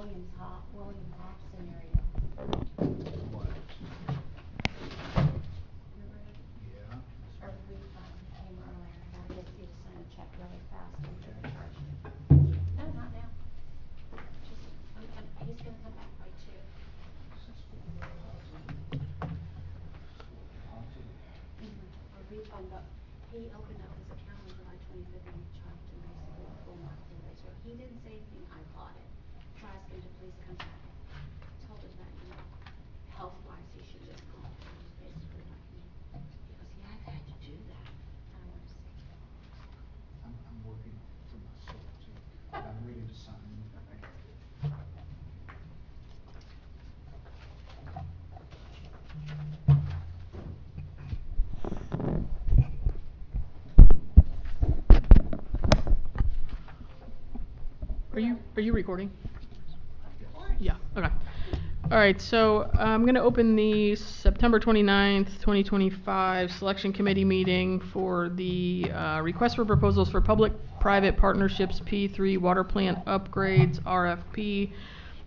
William Hobson area. What? Remember? Yeah. Our refund came earlier, and I just need to sign a check really fast and Okay. charge it. No, not now. Just, he's gonna come back by 2. A refund, but he opened up his account on July 25th and we charged him basically the full monthly rate. So he didn't say anything, I caught it. So I asked him to please come back. Told him that, health-wise, he should just call. Basically like me. He goes, yeah, I've had to do that. I don't want to say. I'm working for myself too. I'm ready to sign. Are you recording? Of course. Yeah, okay. All right, so I'm going to open the September 29th, 2025 Selection Committee meeting for the request for proposals for public-private partnerships P3 water plant upgrades RFP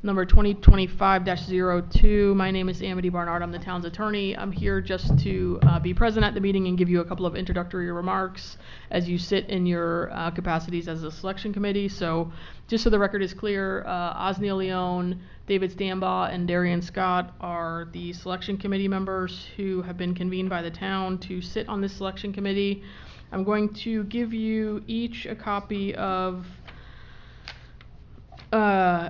number 2025-02. My name is Amity Barnard. I'm the town's attorney. I'm here just to be present at the meeting and give you a couple of introductory remarks as you sit in your capacities as a selection committee. So just so the record is clear, Osneal Leone, David Stambaugh, and Darian Scott are the selection committee members who have been convened by the town to sit on this selection committee. I'm going to give you each a copy of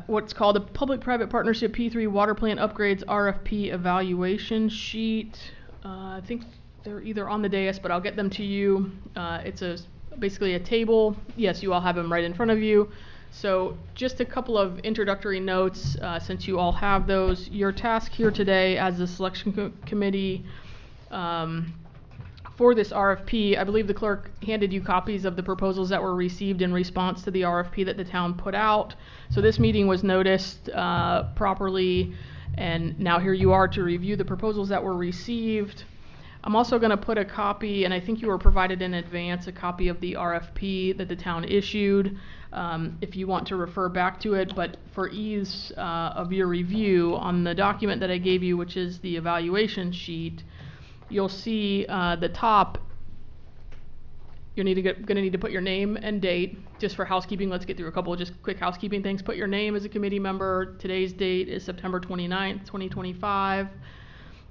what's called a Public-Private Partnership P3 Water Plant Upgrades RFP Evaluation Sheet. I think they're either on the dais, but I'll get them to you. It's basically a table. Yes, you all have them right in front of you. So just a couple of introductory notes since you all have those. Your task here today as a selection committee for this RFP, I believe the clerk handed you copies of the proposals that were received in response to the RFP that the town put out. So this meeting was noticed properly, and now here you are to review the proposals that were received. I'm also going to put a copy, and I think you were provided in advance, a copy of the RFP that the town issued if you want to refer back to it. But for ease of your review, on the document that I gave you, which is the evaluation sheet, you'll see the top, you're going to need to put your name and date. Just for housekeeping, let's get through a couple of just quick housekeeping things. Put your name as a committee member. Today's date is September 29th, 2025.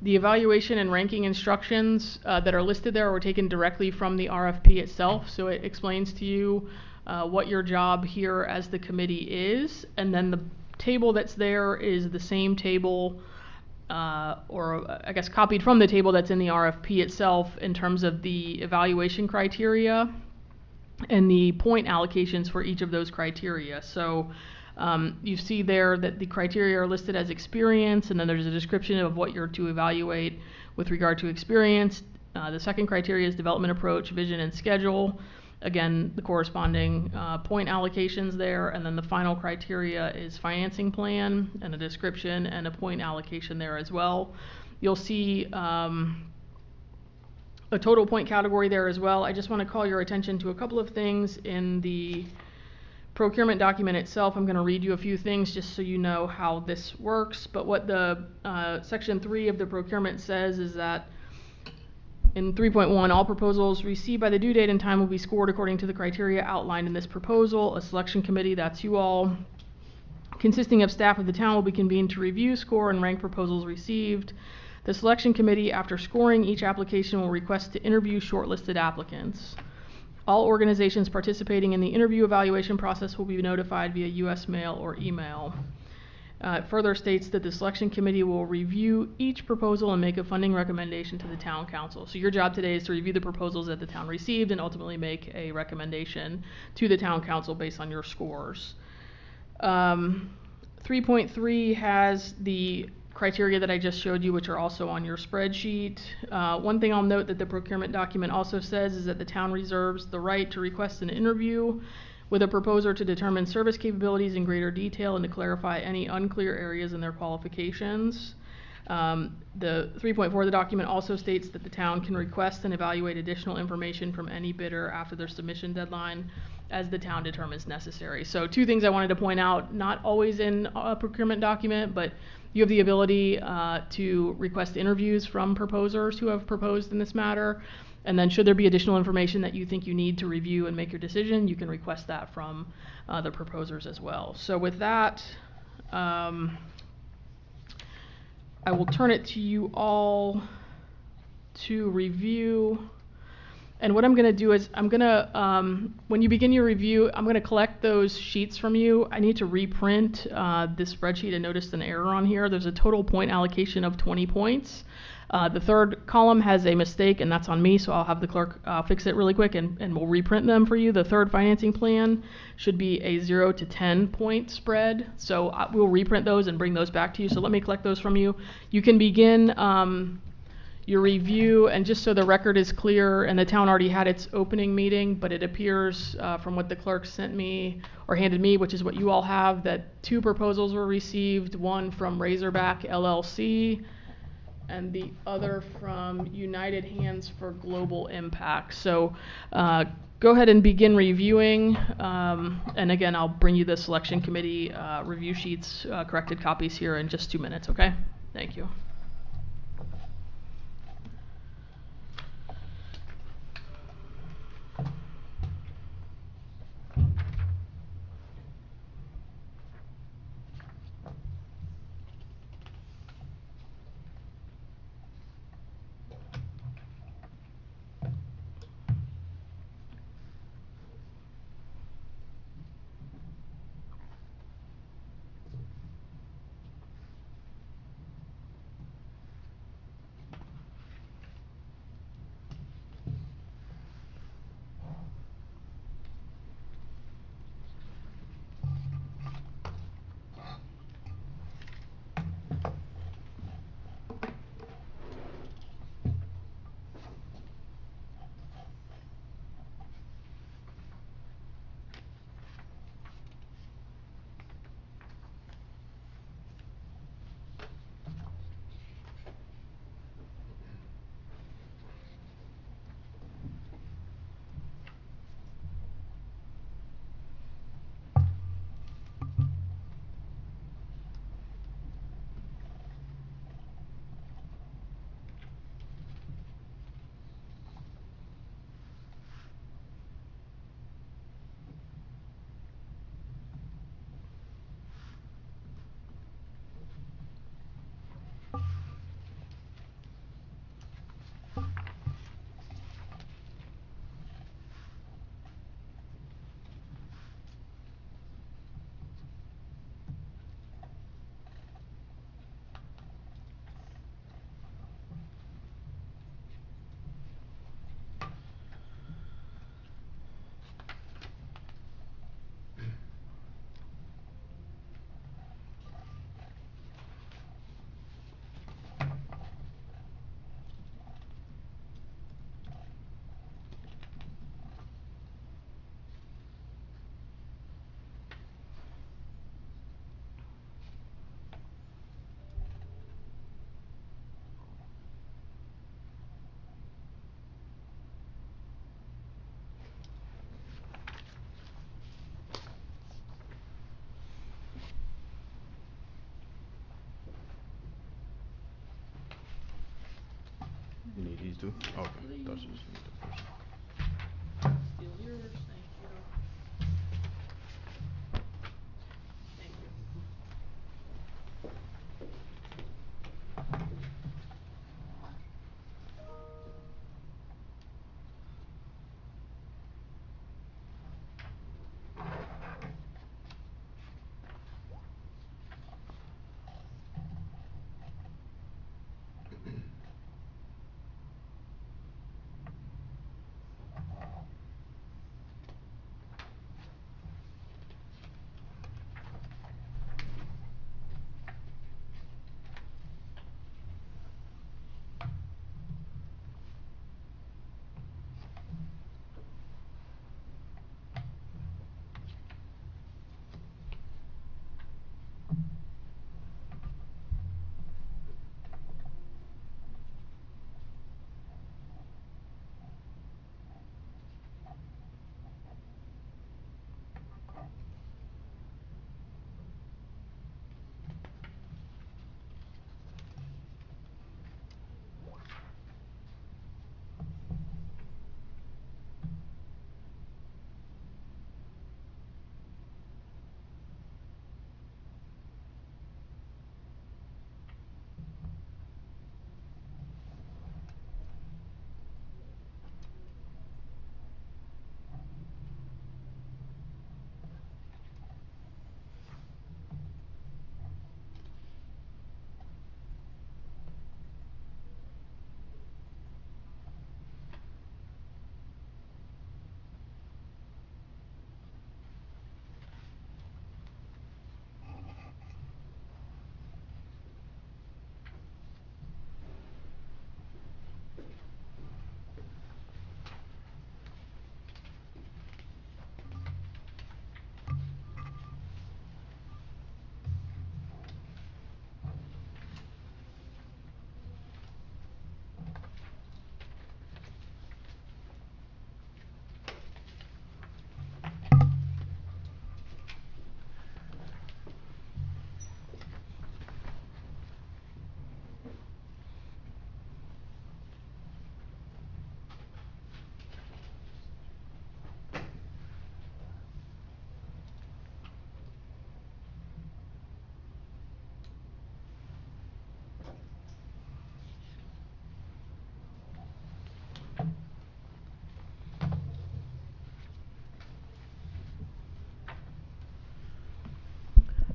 The evaluation and ranking instructions that are listed there were taken directly from the RFP itself, so it explains to you what your job here as the committee is. And then the table that's there is the same table or I guess copied from the table that's in the RFP itself in terms of the evaluation criteria and the point allocations for each of those criteria. So you see there that the criteria are listed as experience, and then there's a description of what you're to evaluate with regard to experience. The second criteria is development approach, vision, and schedule. Again, the corresponding point allocations there, and then the final criteria is financing plan and a description and a point allocation there as well. You'll see a total point category there as well. I just want to call your attention to a couple of things in the procurement document itself. I'm going to read you a few things just so you know how this works. But what the section 3 of the procurement says is that in 3.1, all proposals received by the due date and time will be scored according to the criteria outlined in this proposal. A selection committee, that's you all, consisting of staff of the town, will be convened to review, score, and rank proposals received. The selection committee, after scoring each application, will request to interview shortlisted applicants. All organizations participating in the interview evaluation process will be notified via U.S. mail or email. It further states that the selection committee will review each proposal and make a funding recommendation to the town council. So your job today is to review the proposals that the town received and ultimately make a recommendation to the town council based on your scores. 3.3 has the criteria that I just showed you, which are also on your spreadsheet. One thing I'll note that the procurement document also says is that the town reserves the right to request an interview with a proposer to determine service capabilities in greater detail and to clarify any unclear areas in their qualifications. The 3.4 of the document also states that the town can request and evaluate additional information from any bidder after their submission deadline as the town determines necessary. So 2 things I wanted to point out, not always in a procurement document, but you have the ability to request interviews from proposers who have proposed in this matter. And then should there be additional information that you think you need to review and make your decision, you can request that from the proposers as well. So with that, I will turn it to you all to review. And what I'm going to do is I'm going to, when you begin your review, I'm going to collect those sheets from you. I need to reprint this spreadsheet. I noticed an error on here. There's a total point allocation of 20 points. The third column has a mistake, and that's on me, so I'll have the clerk fix it really quick, and we'll reprint them for you. The third financing plan should be a 0 to 10 point spread, so we'll reprint those and bring those back to you. So let me collect those from you. You can begin your review, and just so the record is clear, and the town already had its opening meeting, but it appears from what the clerk sent me or handed me, which is what you all have, that 2 proposals were received, one from Razorback LLC and the other from United Hands for Global Impact. So go ahead and begin reviewing, and again, I'll bring you the selection committee review sheets, corrected copies here in just 2 minutes, okay? Thank you. You need these too? Okay, that's just need the first. Steal yours, thank you. Thank you.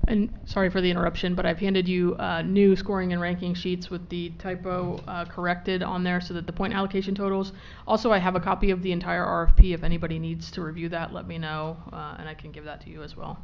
And sorry for the interruption, but I've handed you new scoring and ranking sheets with the typo corrected on there so that the point allocation totals. Also, I have a copy of the entire RFP. If anybody needs to review that, let me know, and I can give that to you as well.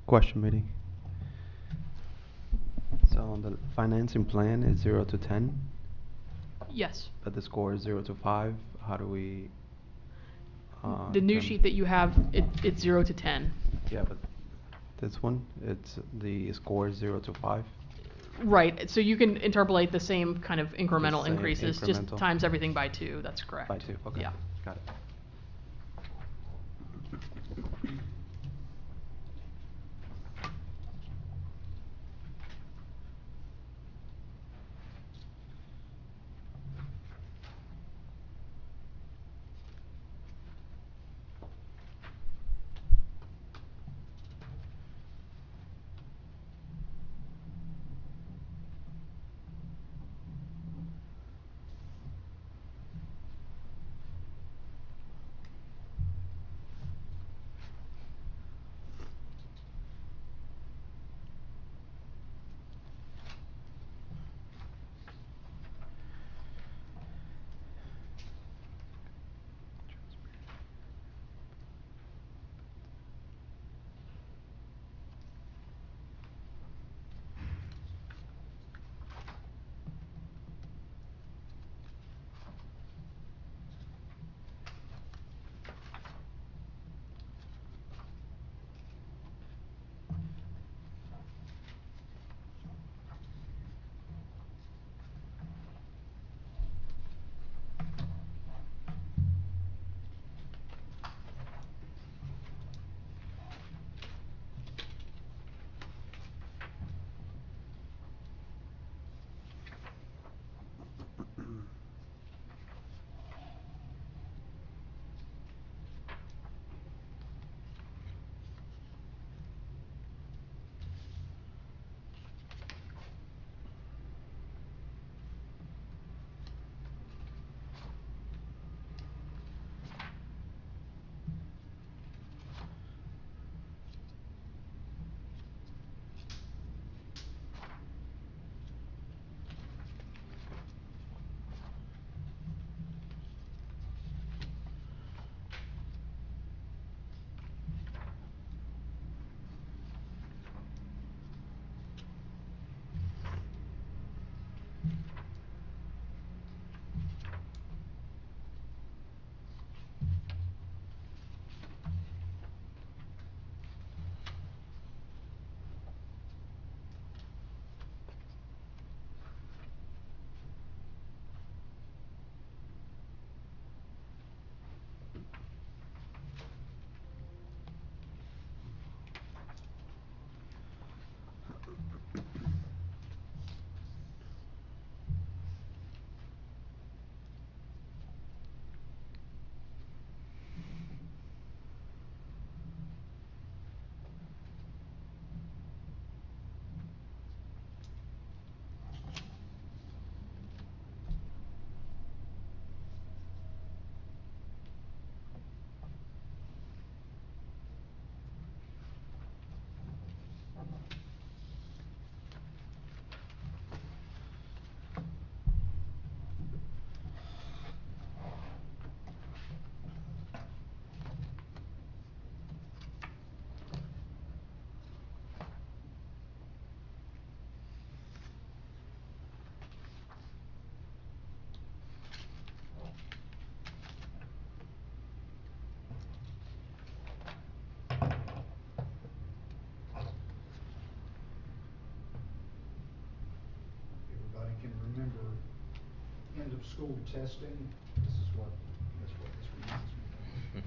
Question meeting. So on the financing plan, it's 0 to 10, Yes. but the score is 0 to 5. How do we? The new determine- sheet that you have, it's 0 to 10. Yeah, but this one, it's the score is 0 to 5. Right, so you can interpolate the same kind of incremental same increases, just incremental. times everything by 2, that's correct. By 2. Okay. Yeah. Got it. Everybody can remember end of school testing. That's what this reminds me of.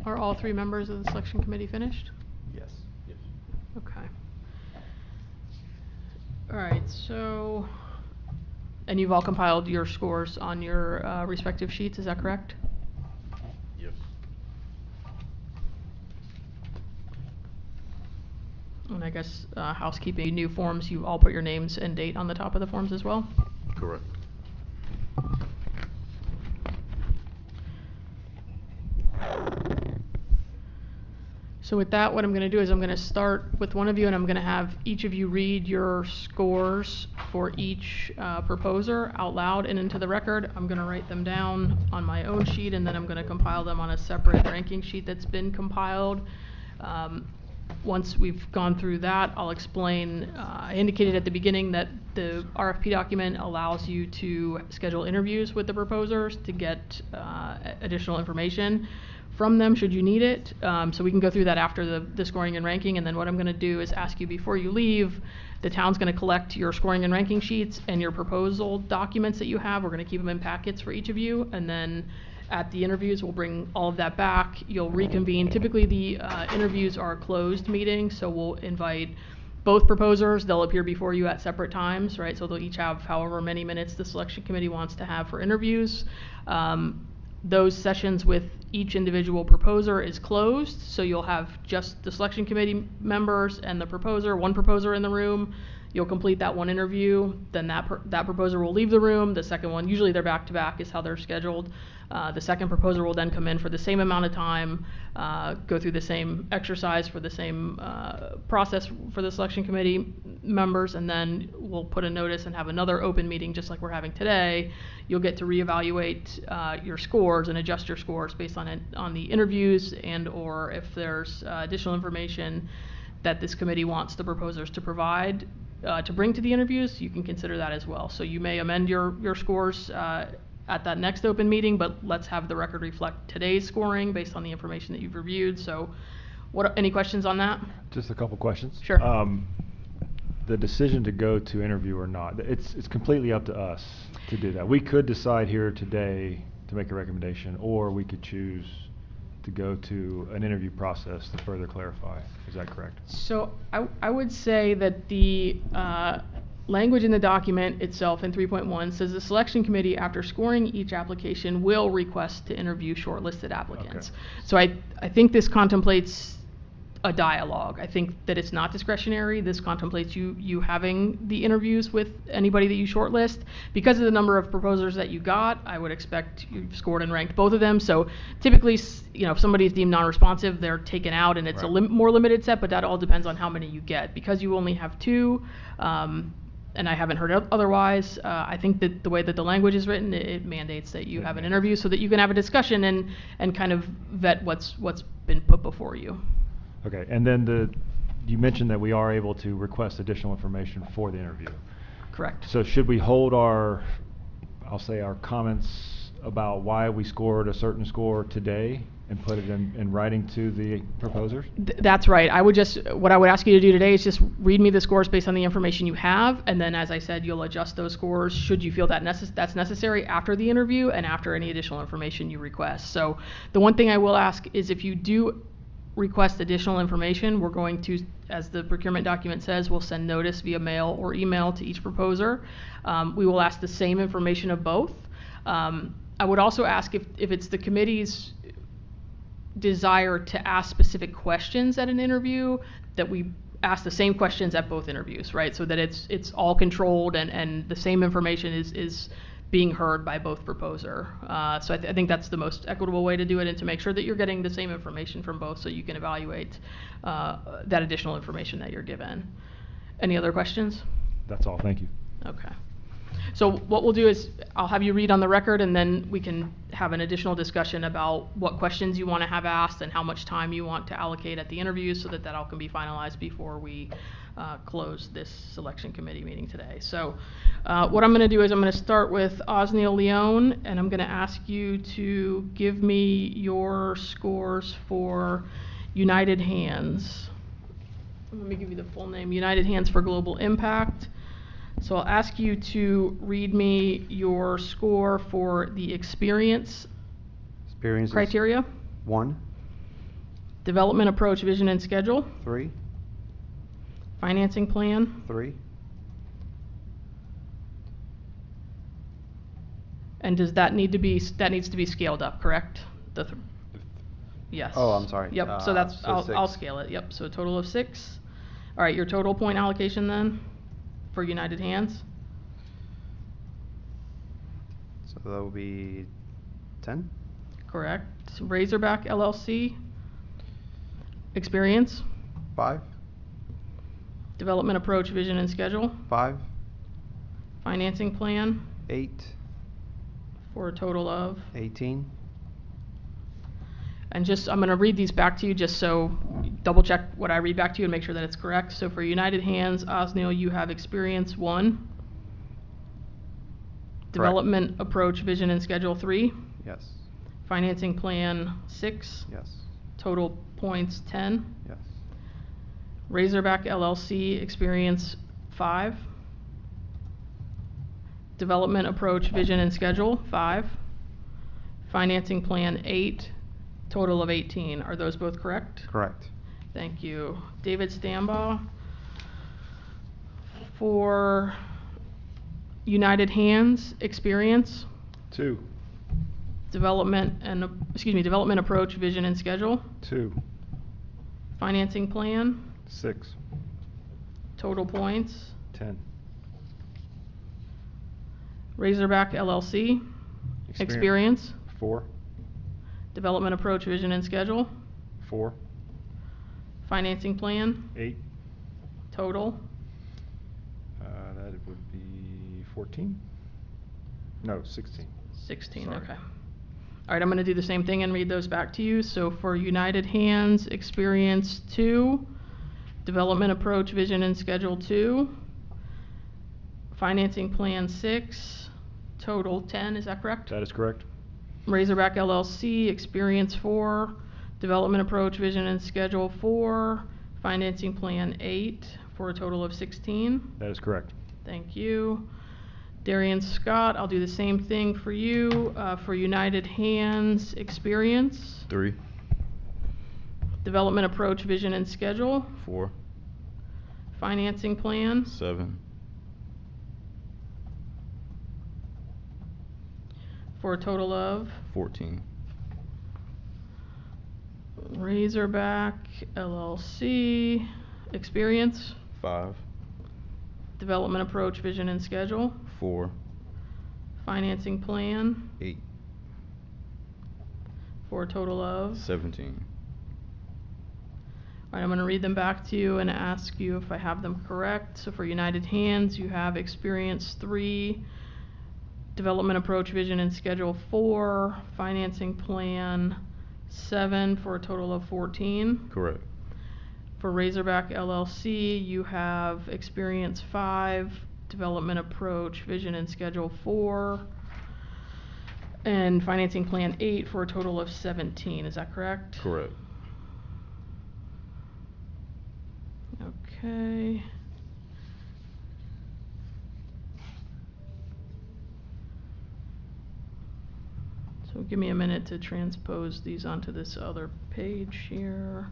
Are all 3 members of the selection committee finished? Yes. Yes. Okay. All right, so, and you've all compiled your scores on your respective sheets, is that correct? Yes. And I guess housekeeping, new forms, you all put your names and date on the top of the forms as well? Correct. So with that, what I'm going to do is I'm going to start with one of you, and I'm going to have each of you read your scores for each proposer out loud and into the record. I'm going to write them down on my own sheet, and then I'm going to compile them on a separate ranking sheet that's been compiled. Once we've gone through that, I'll explain. I indicated at the beginning that the RFP document allows you to schedule interviews with the proposers to get additional information from them should you need it. So we can go through that after the scoring and ranking, and then what I'm going to do is ask you before you leave, the town's going to collect your scoring and ranking sheets and your proposal documents that you have. We're going to keep them in packets for each of you, and then at the interviews, we'll bring all of that back. You'll reconvene. Typically, the interviews are a closed meeting, so we'll invite both proposers. They'll appear before you at separate times, right? So they'll each have however many minutes the selection committee wants to have for interviews. Those sessions with each individual proposer is closed, so you'll have just the selection committee members and the proposer, one proposer in the room. You'll complete that one interview, then that proposer will leave the room. The second one, usually they're back-to-back is how they're scheduled. The second proposer will then come in for the same amount of time, go through the same exercise for the same process for the selection committee members, and then we'll put a notice and have another open meeting just like we're having today. You'll get to reevaluate your scores and adjust your scores based on the interviews, and or if there's additional information that this committee wants the proposers to provide to bring to the interviews, you can consider that as well. So you may amend your scores at that next open meeting, but let's have the record reflect today's scoring based on the information that you've reviewed. So any questions on that? Just a couple questions. Sure. The decision to go to interview or not, it's completely up to us to do that. We could decide here today to make a recommendation, or we could choose to go to an interview process to further clarify. Is that correct? So I would say that the language in the document itself in 3.1 says the selection committee, after scoring each application, will request to interview shortlisted applicants. Okay. So I think this contemplates a dialogue. I think that it's not discretionary. This contemplates you having the interviews with anybody that you shortlist. Because of the number of proposers that you got, I would expect you've scored and ranked both of them. So typically, if somebody is deemed non-responsive, they're taken out, and it's Right. a more limited set, but that all depends on how many you get. Because you only have 2, and I haven't heard otherwise, I think that the way that the language is written, it mandates that you have an interview so that you can have a discussion and kind of vet what's been put before you. Okay, and then you mentioned that we are able to request additional information for the interview. Correct. So should we hold our comments about why we scored a certain score today and put it in writing to the proposers? That's right. What I would ask you to do today is just read me the scores based on the information you have, and then, as I said, you'll adjust those scores should you feel that that's necessary after the interview and after any additional information you request. So the one thing I will ask is, if you do request additional information, we're going to, as the procurement document says, we'll send notice via mail or email to each proposer. We will ask the same information of both. I would also ask if it's the committee's desire to ask specific questions at an interview, that we ask the same questions at both interviews, right? So that it's all controlled and the same information is being heard by both proposer. So I think that's the most equitable way to do it, and to make sure that you're getting the same information from both so you can evaluate that additional information that you're given. Any other questions? That's all, thank you. Okay. So what we'll do is I'll have you read on the record, and then we can have an additional discussion about what questions you want to have asked and how much time you want to allocate at the interviews, so that all can be finalized before we close this selection committee meeting today. So what I'm going to do is I'm going to start with Osneal Leone, and I'm going to ask you to give me your scores for United Hands. Let me give you the full name. United Hands for Global Impact. So I'll ask you to read me your score for the experience criteria. 1. Development approach, vision and schedule. 3, Financing plan. 3, And does that need to be, that needs to be scaled up, correct? Yes. Oh, I'm sorry. Yep, so that's, So I'll 6. scale it, yep, so a total of 6. All right, your total point allocation then, for United Hands? So that will be 10, Correct. Razorback LLC, experience, 5, development approach, vision and schedule, 5, financing plan, 8, for a total of, 18, and just, I'm gonna read these back to you just so, double check what I read back to you and make sure that it's correct. So for United Hands, Osneal, you have experience 1, development approach, vision and schedule 3, yes, financing plan 6, yes, total points 10. yes, Razorback LLC, experience 5. Development approach, vision and schedule 5. Financing plan 8, total of 18. Are those both correct? correct. Thank you. David Stambaugh, for United Hands, experience, 2, development approach, vision and schedule, 2, financing plan, 6, total points, 10. Razorback LLC, experience, 4, development approach, vision and schedule, 4, financing plan, 8. total, That would be 14? No, 16. 16, Sorry. okay. All right, I'm gonna do the same thing and read those back to you. So for United Hands, experience 2, development approach, vision and schedule 2, financing plan 6, total 10, is that correct? That is correct. Razorback LLC, experience 4, development approach, vision and schedule 4, financing plan 8, for a total of 16. That is correct. Thank you. Darian Scott, I'll do the same thing for you. For United Hands, experience, 3, development approach, vision and schedule, 4, financing plan, 7, for a total of 14, Razorback LLC, experience, 5, development approach, vision and schedule, 4, financing plan, 8, for a total of. 17. All right, I'm gonna read them back to you and ask you if I have them correct. So for United Hands, you have experience 3, development approach, vision and schedule 4, financing plan 7, for a total of 14. Correct. For Razorback LLC, you have experience 5, development approach, vision and schedule 4, and financing plan 8, for a total of 17. Is that correct? Correct. Okay. So give me a minute to transpose these onto this other page here.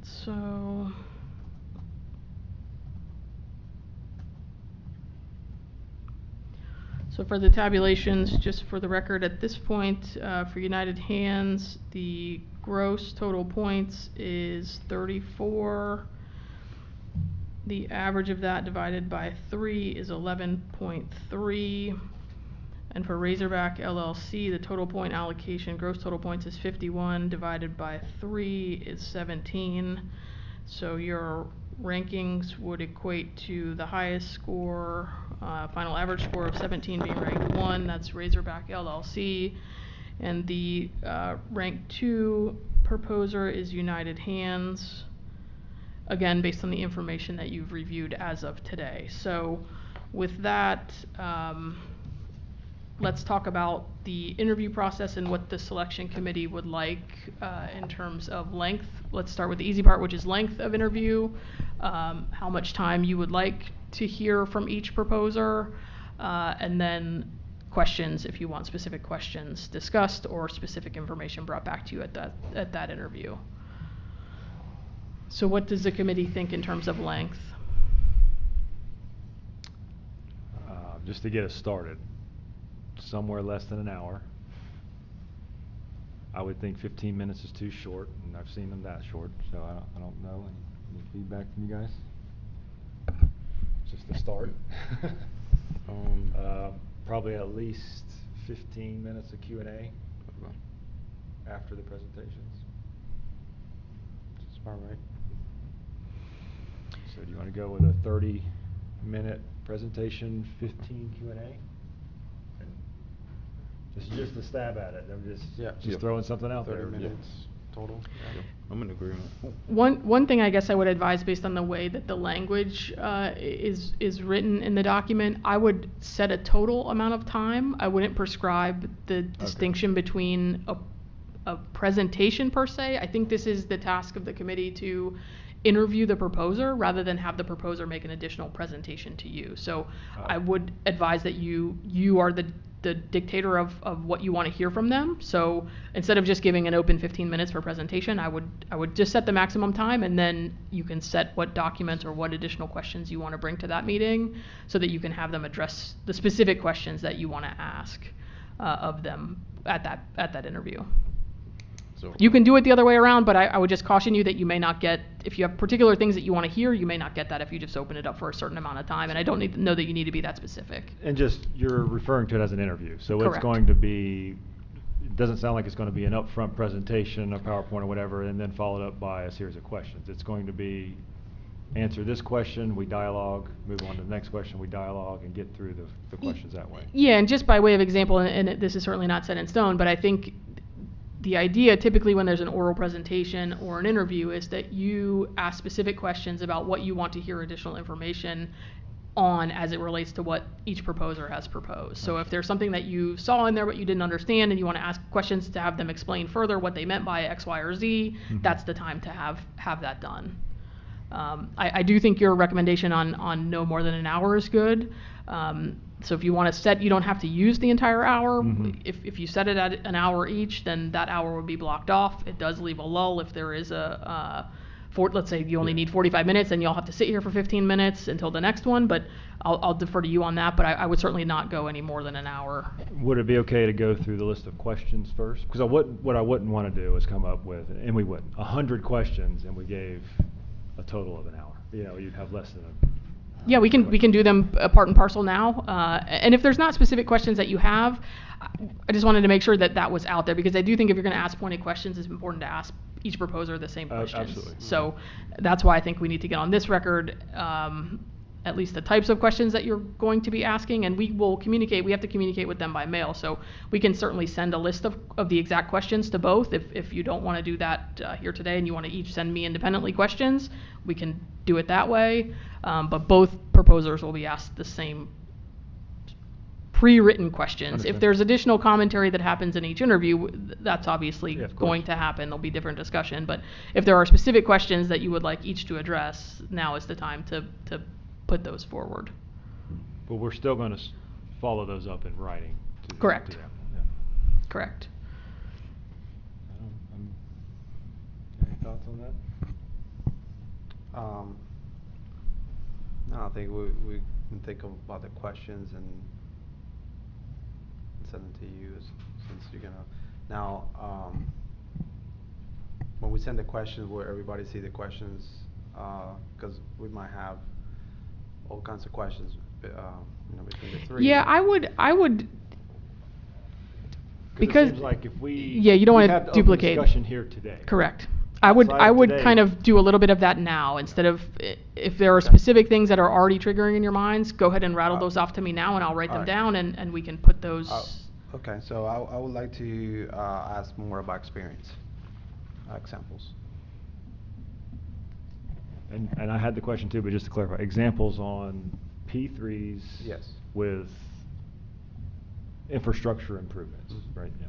So. So for the tabulations, just for the record, at this point, for United Hands, the gross total points is 34. The average of that divided by 3 is 11.3. And for Razorback LLC, the total point allocation, gross total points is 51, divided by 3 is 17. So your rankings would equate to the highest score, final average score of 17 being ranked 1, that's Razorback LLC. And the rank 2 proposer is United Hands, again, based on the information that you've reviewed as of today. So with that, let's talk about the interview process and what the selection committee would like in terms of length. Let's start with the easy part, which is length of interview, how much time you would like to hear from each proposer, and then questions if you want specific questions discussed or specific information brought back to you at that interview. So what does the committee think in terms of length? Just to get us started, somewhere less than an hour. I would think 15 minutes is too short, and I've seen them that short, so I don't know. Any feedback from you guys? Just the start. Probably at least 15 minutes of Q&A after the presentations. That's about right. So do you want to go with a 30-minute presentation, 15 Q&A? Just a stab at it. I'm just throwing something out 30 there. minutes total. Yep, I'm in agreement. One thing I guess I would advise, based on the way that the language is written in the document, I would set a total amount of time. I wouldn't prescribe the distinction between a presentation per se. I think this is the task of the committee to interview the proposer rather than have the proposer make an additional presentation to you. So I would advise that you are the dictator of what you want to hear from them. So instead of just giving an open 15 minutes for presentation, I would just set the maximum time, and then you can set what documents or what additional questions you want to bring to that meeting so that you can have them address the specific questions that you want to ask of them at that interview. So You can do it the other way around, but I would just caution you that you may not get, if you have particular things that you want to hear, you may not get that if you just open it up for a certain amount of time. And I don't know that you need to be that specific. And just, you're referring to it as an interview. So it's Correct. going to be, it doesn't sound like it's going to be an upfront presentation, a PowerPoint or whatever, and then followed up by a series of questions. It's going to be, answer this question, we dialogue, move on to the next question, we dialogue, and get through the questions that way. Yeah, and just by way of example, and this is certainly not set in stone, but I think the idea typically when there's an oral presentation or an interview is that you ask specific questions about what you want to hear additional information on as it relates to what each proposer has proposed. So if there's something that you saw in there but you didn't understand and you want to ask questions to have them explain further what they meant by X, Y, or Z, that's the time to have that done. I do think your recommendation on no more than an hour is good. So if you want to set, you don't have to use the entire hour. If you set it at an hour each, then that hour would be blocked off. It does leave a lull if there is let's say you only need 45 minutes and you'll have to sit here for 15 minutes until the next one, but I'll defer to you on that, but I would certainly not go any more than an hour. Would it be okay to go through the list of questions first? Because what I wouldn't want to do is come up with, and we wouldn't, 100 questions and we gave a total of an hour. You know, you'd have less than Yeah, we can do them part and parcel now. And if there's not specific questions that you have, I just wanted to make sure that that was out there, because I do think if you're going to ask pointed questions, it's important to ask each proposer the same questions. Absolutely. So that's why I think we need to get on this record at least the types of questions that you're going to be asking, and we will communicate. We have to communicate with them by mail, so we can certainly send a list of the exact questions to both. If you don't want to do that here today and you want to each send me independently questions, we can do it that way. But both proposers will be asked the same pre-written questions. Understood. If there's additional commentary that happens in each interview, that's obviously Yeah, of going course. to happen. There'll be different discussion. But if there are specific questions that you would like each to address, now is the time to put those forward. But we're still going to follow those up in writing. Correct. To them. Yeah. Correct. Any thoughts on that? No, I think we can think about the questions and send them to you since you're gonna, now, when we send the questions, will everybody see the questions? Cause we might have all kinds of questions, between the three. Yeah, I would, 'Cause because. it seems like if we. Yeah, you don't we wanna had the open duplicate. discussion here today. Correct. I would Outside of today- kind of do a little bit of that now, instead of, if there are specific things that are already triggering in your minds, go ahead and rattle those off to me now, and I'll write them alright. down, and we can put those. Okay, so I would like to ask more about experience, examples. And I had the question too, but just to clarify, examples on P3s. Yes. With infrastructure improvements, Mhm. right, yeah.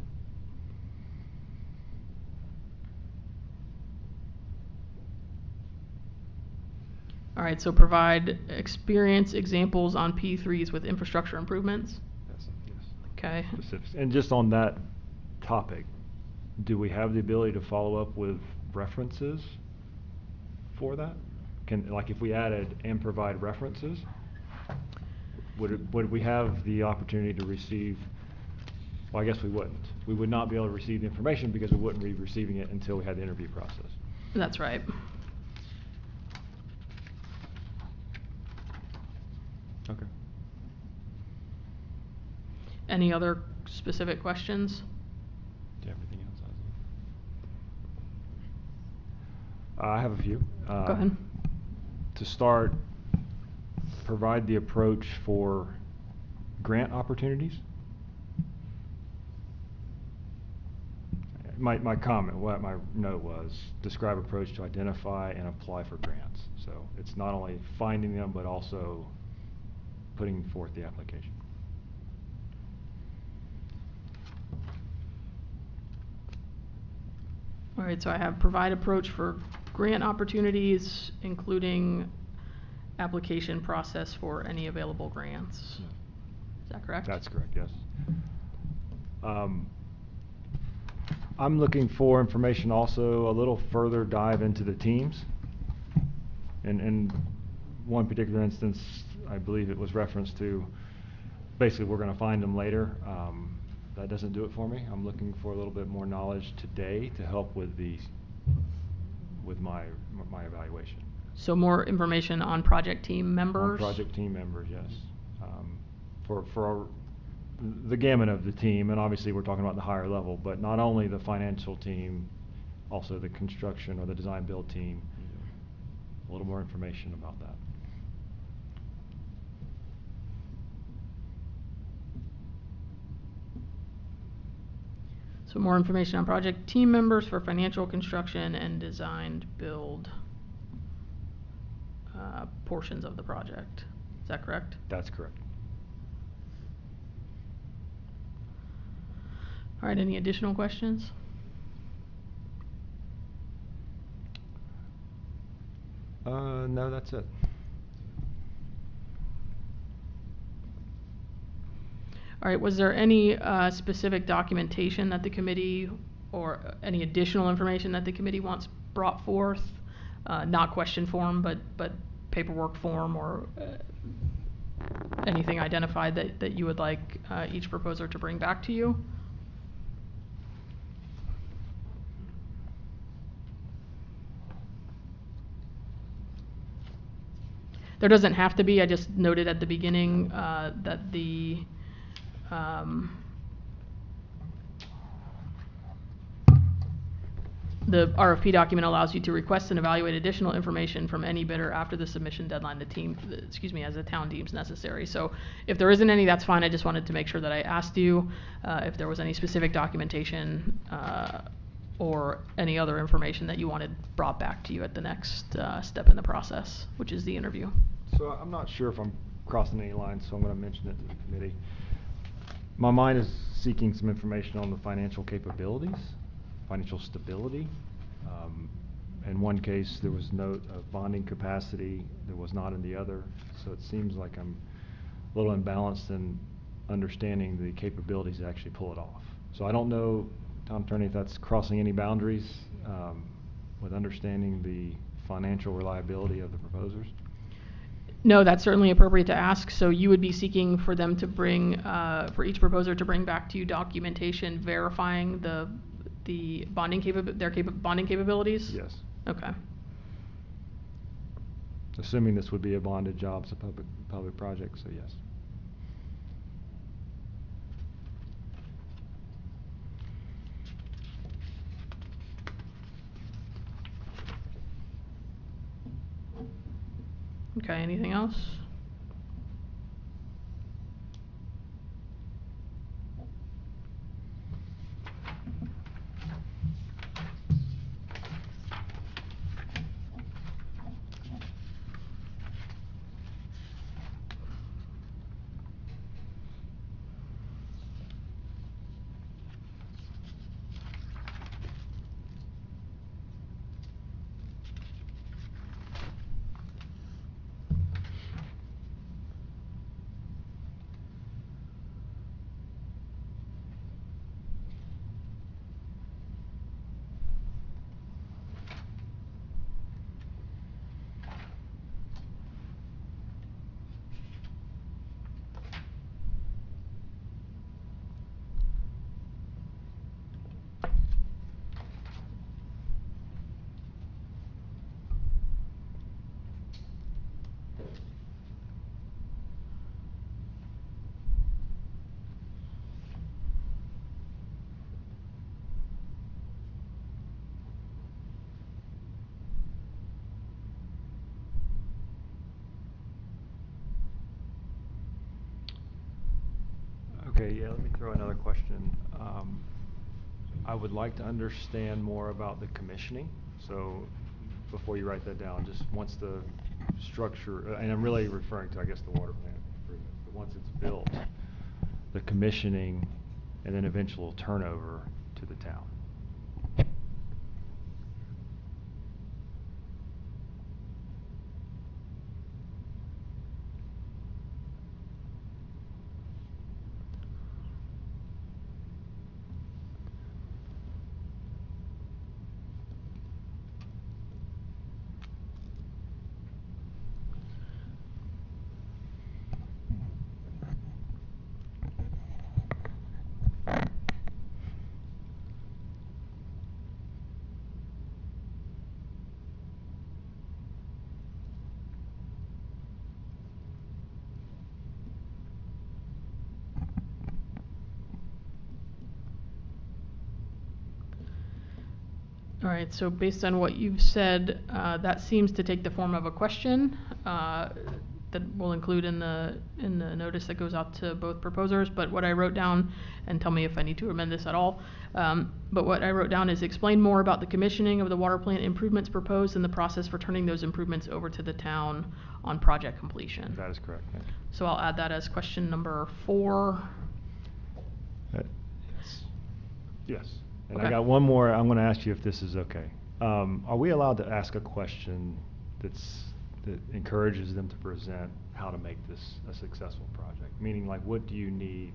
All right, so provide experience examples on P3s with infrastructure improvements. Yes. Okay. Specifics. And just on that topic, do we have the ability to follow up with references for that? Like if we added and provide references, would we have the opportunity to receive, well, I guess we wouldn't. We would not be able to receive the information because we wouldn't be receiving it until we had the interview process. That's right. Okay. Any other specific questions? Do you have anything else, Ozzy? I have a few. Go ahead. To start, provide the approach for grant opportunities. My comment, what my note was, describe approach to identify and apply for grants. So it's not only finding them, but also putting forth the application. All right, so I have provide approach for grant opportunities, including application process for any available grants. Is that correct? That's correct, yes. I'm looking for information also, a little further dive into the teams. In one particular instance, I believe it was referenced to, basically we're going to find them later. That doesn't do it for me. I'm looking for a little bit more knowledge today to help with my evaluation. So more information on project team members? On project team members, yes. For the gamut of the team, and obviously we're talking about the higher level, but not only the financial team, also the construction or the design build team. A little more information about that. So more information on project team members for financial, construction, and designed build portions of the project. Is that correct? That's correct. All right, any additional questions? No, that's it. All right, was there any specific documentation that the committee, or any additional information that the committee wants brought forth? Not question form, but paperwork form, or anything identified that you would like each proposer to bring back to you? There doesn't have to be. I just noted at the beginning that the RFP document allows you to request and evaluate additional information from any bidder after the submission deadline as the town deems necessary. So if there isn't any, that's fine. I just wanted to make sure that I asked you if there was any specific documentation or any other information that you wanted brought back to you at the next step in the process, which is the interview. So I'm not sure if I'm crossing any lines, so I'm going to mention it to the committee. My mind is seeking some information on the financial capabilities, financial stability. In one case, there was note of bonding capacity. There was not in the other. So it seems like I'm a little imbalanced in understanding the capabilities to actually pull it off. So I don't know, Tom Attorney, if that's crossing any boundaries with understanding the financial reliability of the proposers? No, that's certainly appropriate to ask. So you would be seeking for them to bring, for each proposer to bring back to you documentation verifying the bonding bonding capabilities? Yes. Okay. Assuming this would be a bonded job, it's a public project, so yes. Okay, anything else? Okay, yeah, let me throw another question. I would like to understand more about the commissioning. So before you write that down, just once the structure, and I'm really referring to, I guess, the water plant improvement, but once it's built, the commissioning and then eventual turnover to the town. All right, so based on what you've said, that seems to take the form of a question that we'll include in the notice that goes out to both proposers. But what I wrote down, and tell me if I need to amend this at all, but what I wrote down is explain more about the commissioning of the water plant improvements proposed and the process for turning those improvements over to the town on project completion. That is correct. Thank you. So I'll add that as question number 4. Yes. Yes. And I Okay. got one more. I'm going to ask you if this is okay. Are we allowed to ask a question that encourages them to present how to make this a successful project? Meaning, like, what do you need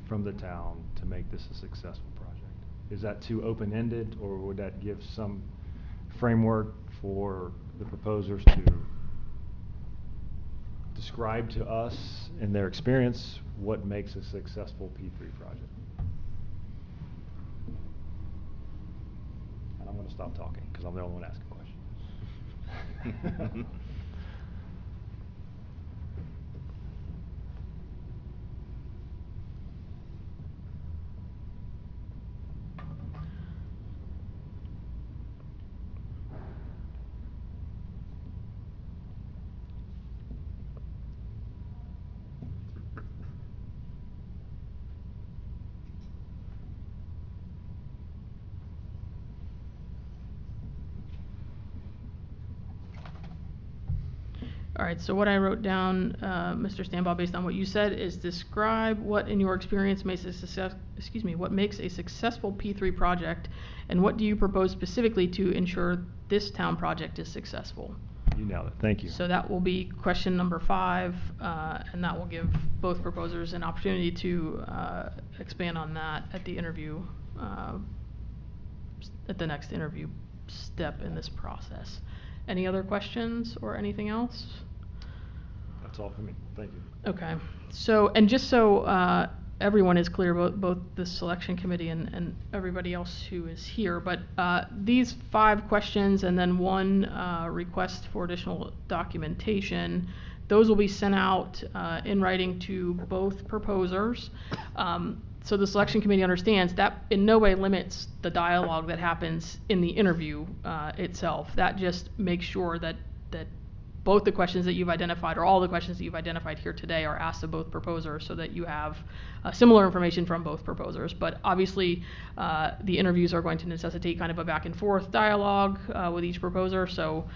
from the town to make this a successful project? Is that too open-ended, or would that give some framework for the proposers to describe to us, in their experience, what makes a successful P3 project? And I'm going to stop talking because I'm the only one asking questions. All right, so what I wrote down, Mr. Stambaugh, based on what you said, is describe what, in your experience, makes a what makes a successful P3 project, and what do you propose specifically to ensure this town project is successful? You nailed it. Thank you. So that will be question number 5, and that will give both proposers an opportunity to expand on that at the interview, at the next interview step in this process. Any other questions or anything else? That's all for me. Thank you. Okay, so, and just so everyone is clear, both the selection committee and everybody else who is here, but these 5 questions and then 1 request for additional documentation, those will be sent out in writing to both proposers. So the selection committee understands that in no way limits the dialogue that happens in the interview itself. That just makes sure that both the questions that you've identified, or all the questions that you've identified here today, are asked of both proposers so that you have similar information from both proposers. But obviously, the interviews are going to necessitate kind of a back and forth dialogue with each proposer. So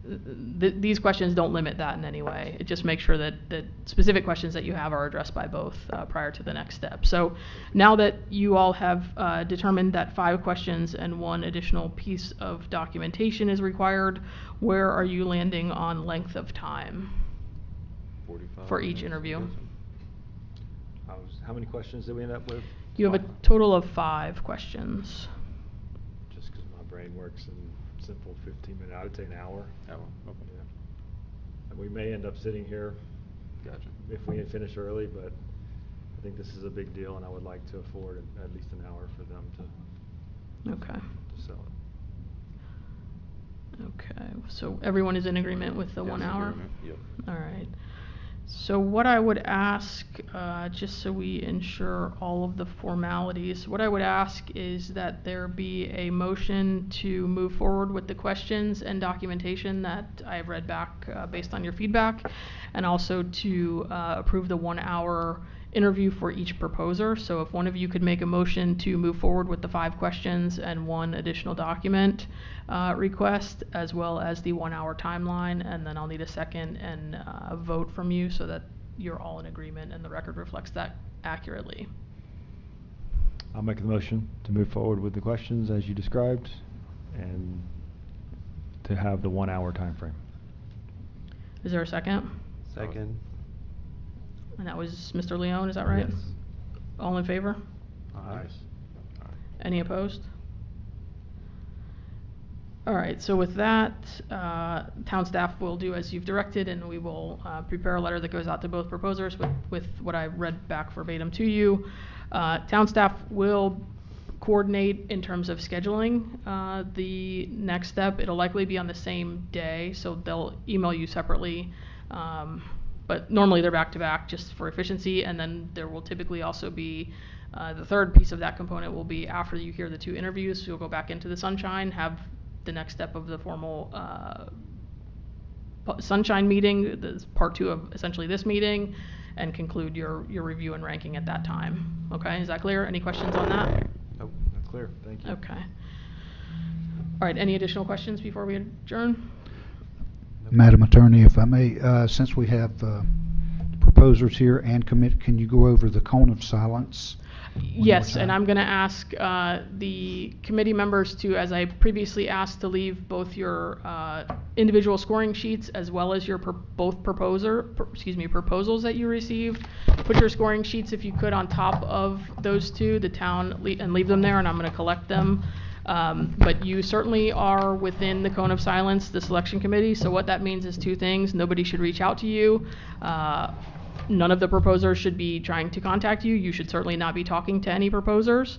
these questions don't limit that in any way. It just makes sure that specific questions that you have are addressed by both prior to the next step. So now that you all have determined that 5 questions and 1 additional piece of documentation is required, where are you landing on length of time 45 for each minutes, interview? I'm guessing. How many questions did we end up with? You have a total of 5 questions. Just because my brain works in simple 15-minute, I'd say an hour. Oh, okay. Yeah. And we may end up sitting here Gotcha. if we finish early, but I think this is a big deal, and I would like to afford at least an hour for them Okay. to sell it. Okay, so everyone is in agreement with the Yes, 1 hour? agreement, yep. All right. So what I would ask, just so we ensure all of the formalities, what I would ask is that there be a motion to move forward with the questions and documentation that I have read back based on your feedback, and also to approve the 1 hour interview for each proposer. So if one of you could make a motion to move forward with the 5 questions and 1 additional document request, as well as the 1 hour timeline, and then I'll need a second and a vote from you so that you're all in agreement and the record reflects that accurately. I'll make the motion to move forward with the questions as you described, and to have the 1 hour time frame. Is there a second? Second. And that was Mr. Leone, is that right? Yes. All in favor? Aye. Any opposed? All right, so with that, town staff will do as you've directed, and we will prepare a letter that goes out to both proposers with what I read back verbatim to you. Town staff will coordinate in terms of scheduling the next step. It'll likely be on the same day, so they'll email you separately. But normally they're back-to-back just for efficiency, and then there will typically also be the third piece of that component will be after you hear the 2 interviews, so you'll go back into the Sunshine, have the next step of the formal Sunshine meeting, the part 2 of essentially this meeting, and conclude your review and ranking at that time. Okay, is that clear? Any questions on that? Nope, that's clear. Thank you. Okay. All right, any additional questions before we adjourn? Madam Attorney, if I may, since we have proposers here and can you go over the cone of silence? Yes, and I'm going to ask the committee members to, as I previously asked, to leave both your individual scoring sheets as well as your proposals that you received. Put your scoring sheets, if you could, on top of those 2, the town, and leave them there, and I'm going to collect them. But you certainly are within the cone of silence, the selection committee. So what that means is 2 things. Nobody should reach out to you. None of the proposers should be trying to contact you. You should certainly not be talking to any proposers.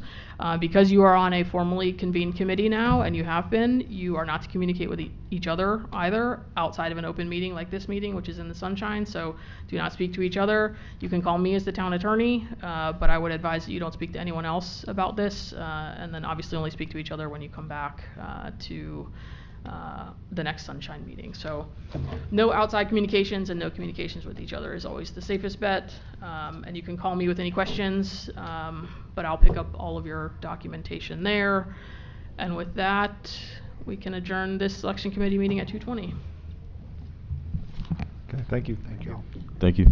Because you are on a formally convened committee now, and you have been, you are not to communicate with each other either outside of an open meeting like this meeting, which is in the Sunshine. So do not speak to each other. You can call me as the town attorney, but I would advise that you don't speak to anyone else about this, and then obviously only speak to each other when you come back to the next Sunshine meeting. So no outside communications and no communications with each other is always the safest bet. And you can call me with any questions, but I'll pick up all of your documentation there. And with that, we can adjourn this selection committee meeting at 2:20. Okay, thank you. Thank you. Thank you.